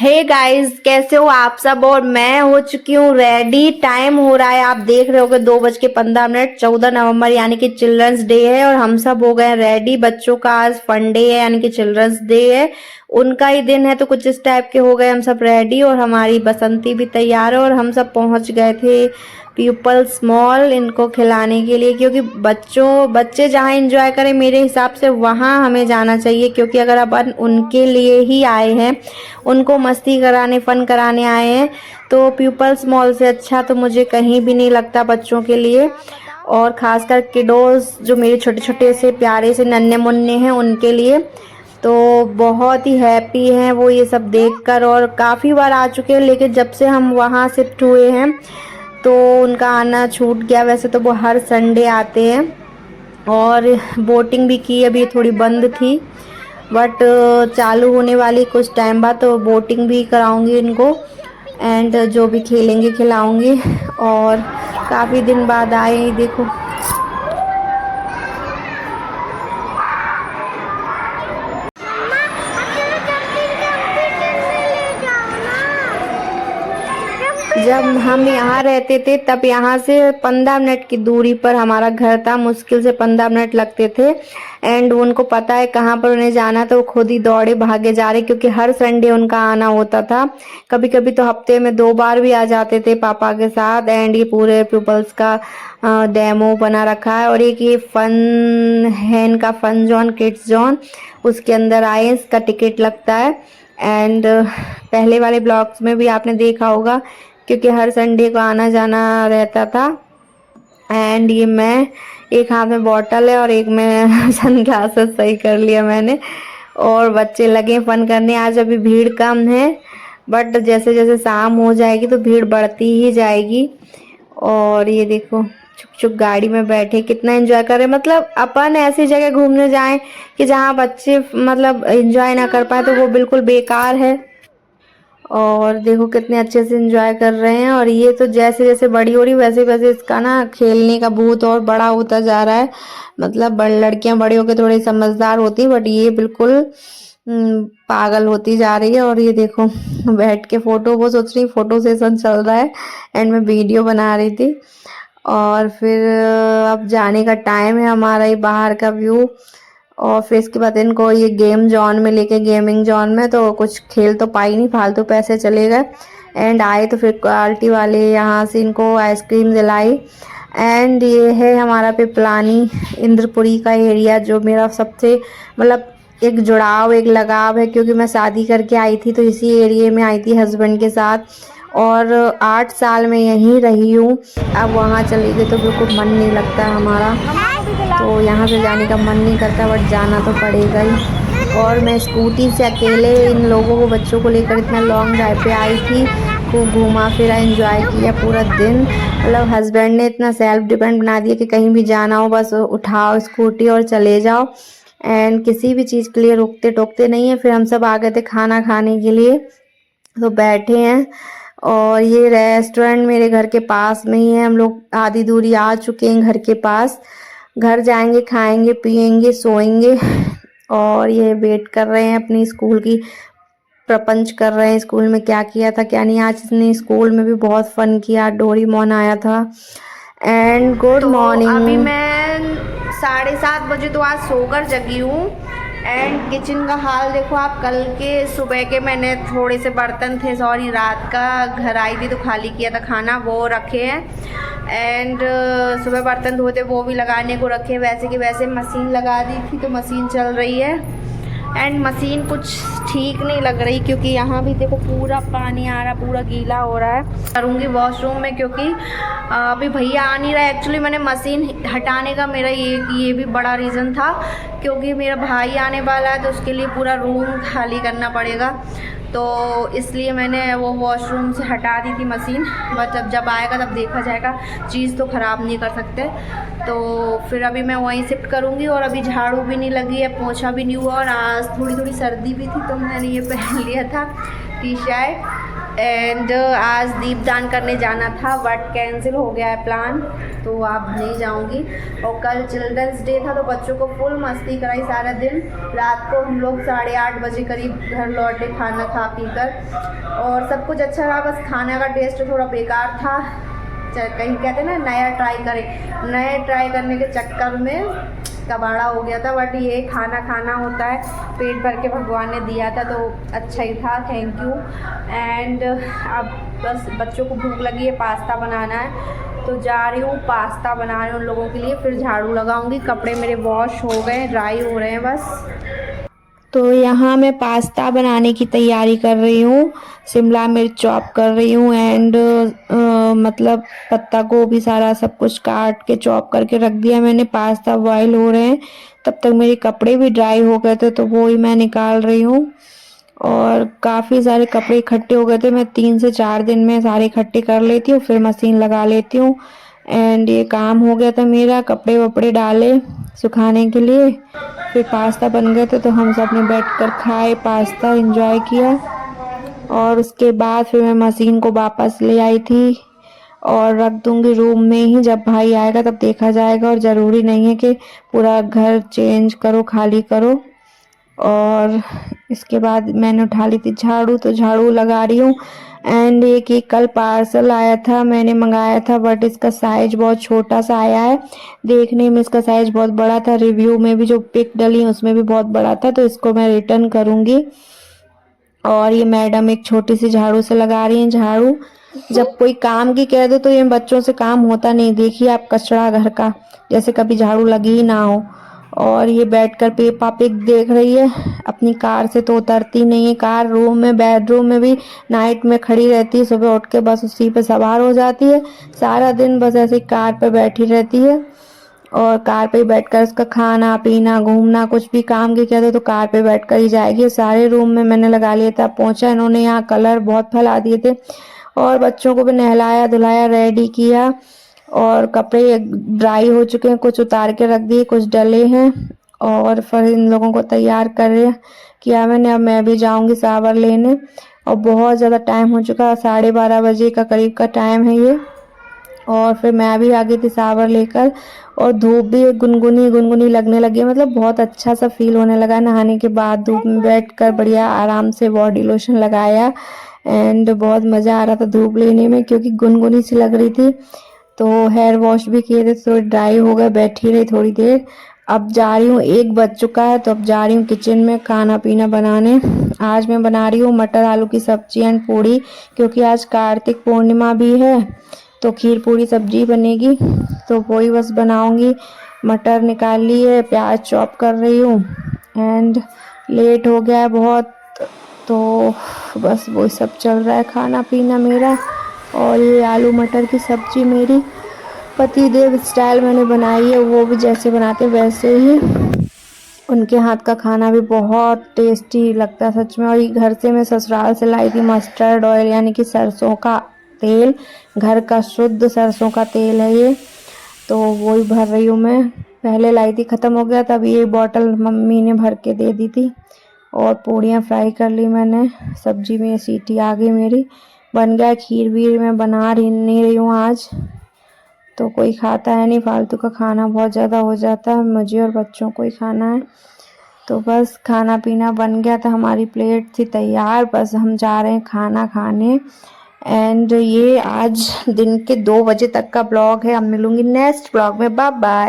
Hey guys, कैसे हो आप सब। और मैं हो चुकी हूँ रेडी। टाइम हो रहा है, आप देख रहे होगे 2:15। 14 नवंबर यानी कि चिल्ड्रंस डे है और हम सब हो गए रेडी। बच्चों का आज फन डे है यानी कि चिल्ड्रंस डे है, उनका ही दिन है, तो कुछ इस टाइप के हो गए हम सब रेडी। और हमारी बसंती भी तैयार है और हम सब पहुंच गए थे पीपल्स मॉल इनको खिलाने के लिए, क्योंकि बच्चे जहाँ एंजॉय करें मेरे हिसाब से वहाँ हमें जाना चाहिए। क्योंकि अगर अपन उनके लिए ही आए हैं, उनको मस्ती कराने फन कराने आए हैं, तो पीपल्स मॉल से अच्छा तो मुझे कहीं भी नहीं लगता बच्चों के लिए। और खासकर किडोस जो मेरे छोटे छोटे से प्यारे से नन्हे मुन्ने हैं उनके लिए तो बहुत ही हैप्पी हैं वो ये सब देखकर। और काफ़ी बार आ चुके हैं, लेकिन जब से हम वहाँ शिफ्ट हुए हैं तो उनका आना छूट गया। वैसे तो वो हर संडे आते हैं। और बोटिंग भी की, अभी थोड़ी बंद थी बट चालू होने वाली कुछ टाइम बाद, तो बोटिंग भी कराऊंगी इनको एंड जो भी खेलेंगे खिलाऊंगी। और काफ़ी दिन बाद आए, देखो जब हम यहाँ रहते थे तब यहाँ से 15 मिनट की दूरी पर हमारा घर था। मुश्किल से 15 मिनट लगते थे। एंड उनको पता है कहाँ पर उन्हें जाना, तो वो खुद ही दौड़े भागे जा रहे, क्योंकि हर संडे उनका आना होता था। कभी कभी तो हफ्ते में 2 बार भी आ जाते थे पापा के साथ। एंड ये पूरे पीपल्स का डेमो बना रखा है। और एक ये फन है इनका, फन जोन, किड्स जोन, उसके अंदर आए, इसका टिकट लगता है। एंड पहले वाले ब्लॉग्स में भी आपने देखा होगा, क्योंकि हर संडे को आना जाना रहता था। एंड ये मैं, एक हाथ में बॉटल है और एक में सनग्लासेस सही कर लिया मैंने। और बच्चे लगे फन करने। आज अभी भीड़ कम है बट जैसे जैसे शाम हो जाएगी तो भीड़ बढ़ती ही जाएगी। और ये देखो चुप चुप गाड़ी में बैठे कितना एंजॉय कर रहे हैं। मतलब अपन ऐसी जगह घूमने जाएं कि जहाँ बच्चे मतलब एंजॉय ना कर पाए तो वो बिल्कुल बेकार है। और देखो कितने अच्छे से एंजॉय कर रहे हैं। और ये तो जैसे जैसे बड़ी हो रही वैसे वैसे इसका ना खेलने का भूत और बड़ा होता जा रहा है। मतलब लड़कियां बड़ी होकर थोड़ी समझदार होती बट ये बिल्कुल पागल होती जा रही है। और ये देखो बैठ के फोटो, वो सोच रही फोटो सेशन चल रहा है एंड मैं वीडियो बना रही थी। और फिर अब जाने का टाइम है हमारा, ये बाहर का व्यू। और फिर इसके बाद इनको ये गेम जोन में लेके, गेमिंग जोन में, तो कुछ खेल तो पाई नहीं, फालतू पैसे चले गए। एंड आए तो फिर क्वालिटी वाले यहाँ से इनको आइसक्रीम दिलाई। एंड ये है हमारा पिपलानी इंद्रपुरी का एरिया, जो मेरा सबसे मतलब एक जुड़ाव, एक लगाव है, क्योंकि मैं शादी करके आई थी तो इसी एरिया में आई थी हस्बैंड के साथ। और 8 साल में यहीं रही हूँ। अब वहाँ चली गई तो बिल्कुल मन नहीं लगता हमारा, तो यहाँ से जाने का मन नहीं करता बट जाना तो पड़ेगा ही। और मैं स्कूटी से अकेले इन लोगों को, बच्चों को लेकर इतना लॉन्ग ड्राइव पे आई थी। खूब घूमा फिरा, एंजॉय किया पूरा दिन। मतलब हस्बैंड ने इतना सेल्फ डिपेंड बना दिया कि कहीं भी जाना हो बस उठाओ स्कूटी और चले जाओ। एंड किसी भी चीज़ के लिए रुकते टोकते नहीं है। फिर हम सब आ गए थे खाना खाने के लिए, तो बैठे हैं। और ये रेस्टोरेंट मेरे घर के पास में ही है, हम लोग आधी दूरी आ चुके हैं घर के पास। घर जाएंगे, खाएंगे पिएंगे सोएंगे। और ये वेट कर रहे हैं अपनी स्कूल की, प्रपंच कर रहे हैं स्कूल में क्या किया था क्या नहीं। आज इसने स्कूल में भी बहुत फन किया, डोरीमोन आया था। And good morning. अभी मैं 7:30 बजे तो आज सोकर जगी हूँ। एंड किचन का हाल देखो आप। कल के सुबह के मैंने थोड़े से बर्तन थे, सॉरी रात का घर आई थी तो खाली किया था खाना, वो रखे हैं। एंड सुबह बर्तन धोते वो भी लगाने को रखे, वैसे कि वैसे मशीन लगा दी थी तो मशीन चल रही है। एंड मशीन कुछ ठीक नहीं लग रही, क्योंकि यहाँ भी देखो पूरा पानी आ रहा, पूरा गीला हो रहा है। करूँगी वॉशरूम में, क्योंकि अभी भैया आ नहीं रहा है। एक्चुअली मैंने मशीन हटाने का मेरा ये भी बड़ा रीज़न था, क्योंकि मेरा भाई आने वाला है तो उसके लिए पूरा रूम खाली करना पड़ेगा। तो इसलिए मैंने वो वॉशरूम से हटा दी थी मशीन। बट जब आएगा तब देखा जाएगा, चीज़ तो ख़राब नहीं कर सकते। तो फिर अभी मैं वहीं शिफ्ट करूँगी। और अभी झाड़ू भी नहीं लगी है, पोछा भी नहीं हुआ। और आज थोड़ी थोड़ी सर्दी भी थी तो मैंने ये पहन लिया था टी शर्ट। एंड आज दीपदान करने जाना था बट कैंसिल हो गया है प्लान, तो अब नहीं जाऊंगी। और कल चिल्ड्रंस डे था तो बच्चों को फुल मस्ती कराई सारा दिन। रात को हम लोग 8:30 बजे करीब घर लौटे खाना खा पी कर, और सब कुछ अच्छा रहा, बस खाने का टेस्ट थोड़ा बेकार था। कहीं कहते हैं ना नया ट्राई करें, नए ट्राई करने के चक्कर में कबाड़ा हो गया था। बट ये खाना खाना होता है, पेट भर के भगवान ने दिया था तो अच्छा ही था, थैंक यू। एंड अब बस बच्चों को भूख लगी है, पास्ता बनाना है तो जा रही हूँ पास्ता बना रही हूँ उन लोगों के लिए, फिर झाड़ू लगाऊंगी। कपड़े मेरे वॉश हो गए, ड्राई हो रहे हैं बस। तो यहाँ मैं पास्ता बनाने की तैयारी कर रही हूँ, शिमला मिर्च चॉप कर रही हूँ एंड मतलब पत्ता गोभी सारा सब कुछ काट के चॉप करके रख दिया मैंने। पास्ता बॉईल हो रहे हैं, तब तक मेरे कपड़े भी ड्राई हो गए थे तो वो ही मैं निकाल रही हूँ। और काफ़ी सारे कपड़े इकट्ठे हो गए थे, मैं 3 से 4 दिन में सारे इकट्ठे कर लेती हूँ, फिर मशीन लगा लेती हूँ। एंड ये काम हो गया था मेरा, कपड़े वपड़े डाले सुखाने के लिए, फिर पास्ता बन गए थे तो हम सब ने बैठकर खाए, पास्ता एंजॉय किया। और उसके बाद फिर मैं मशीन को वापस ले आई थी और रख दूंगी रूम में ही, जब भाई आएगा तब देखा जाएगा। और ज़रूरी नहीं है कि पूरा घर चेंज करो, खाली करो। और इसके बाद मैंने उठा ली थी झाड़ू, तो झाड़ू लगा रही हूँ। एंड एक कल पार्सल आया था, मैंने मंगाया था बट इसका साइज बहुत छोटा सा आया है। देखने में इसका साइज बहुत बड़ा था, रिव्यू में भी जो पिक डली उसमें भी बहुत बड़ा था, तो इसको मैं रिटर्न करूँगी। और ये मैडम एक छोटी सी झाड़ू से लगा रही हैं झाड़ू। जब कोई काम की कह दो तो ये बच्चों से काम होता नहीं, देखिए आप कचरा घर का, जैसे कभी झाड़ू लगी ही ना हो। और ये बैठकर पेपा पिग देख रही है, अपनी कार से तो उतरती नहीं है। कार रूम में, बेडरूम में भी नाइट में खड़ी रहती है, सुबह उठ के बस उसी पे सवार हो जाती है। सारा दिन बस ऐसे कार पे बैठी रहती है, और कार पे ही बैठकर उसका खाना पीना घूमना, कुछ भी काम की कह दो तो कार पे बैठकर ही जाएगी। सारे रूम में मैंने लगा लिया था पोंछा, इन्होंने यहाँ कलर बहुत फैला दिए थे। और बच्चों को भी नहलाया धुलाया, रेडी किया, और कपड़े ड्राई हो चुके हैं, कुछ उतार के रख दिए, कुछ डले हैं। और फिर इन लोगों को तैयार कर किया मैंने। अब मैं भी जाऊंगी सावर लेने, और बहुत ज़्यादा टाइम हो चुका है, 12:30 बजे का करीब का टाइम है ये। और फिर मैं भी आ गई थी सावर लेकर, और धूप भी गुनगुनी गुनगुनी लगने लगी, मतलब बहुत अच्छा सा फील होने लगा। नहाने के बाद धूप में बैठकर बढ़िया आराम से बॉडी लोशन लगाया, एंड बहुत मज़ा आ रहा था धूप लेने में, क्योंकि गुनगुनी सी लग रही थी। तो हेयर वॉश भी किए थे, थोड़ी ड्राई हो गए, बैठी रही थोड़ी देर। अब जा रही हूँ, 1 बज चुका है, तो अब जा रही हूँ किचन में खाना पीना बनाने। आज मैं बना रही हूँ मटर आलू की सब्जी एंड पूड़ी, क्योंकि आज कार्तिक पूर्णिमा भी है, तो खीर पूड़ी सब्जी बनेगी, तो वही बस बनाऊंगी। मटर निकाल ली है, प्याज चॉप कर रही हूँ, एंड लेट हो गया है बहुत, तो बस वही सब चल रहा है खाना पीना मेरा। और ये आलू मटर की सब्जी मेरी पति देव स्टाइल मैंने बनाई है, वो भी जैसे बनाते वैसे ही। उनके हाथ का खाना भी बहुत टेस्टी लगता है सच में। और ये घर से मैं ससुराल से लाई थी मस्टर्ड ऑयल, यानी कि सरसों का तेल, घर का शुद्ध सरसों का तेल है ये, तो वो ही भर रही हूँ मैं। पहले लाई थी, ख़त्म हो गया, तब ये बॉटल मम्मी ने भर के दे दी थी। और पूड़ियाँ फ्राई कर ली मैंने, सब्जी में सीटी आ गई मेरी, बन गया। खीर वीर मैं बना नहीं रही हूँ आज, तो कोई खाता है नहीं, फालतू का खाना बहुत ज़्यादा हो जाता है, मुझे और बच्चों को ही खाना है। तो बस खाना पीना बन गया था, हमारी प्लेट थी तैयार, बस हम जा रहे हैं खाना खाने। एंड ये आज दिन के 2 बजे तक का ब्लॉग है, अब मिलूंगी नेक्स्ट ब्लॉग में, बाय बाय।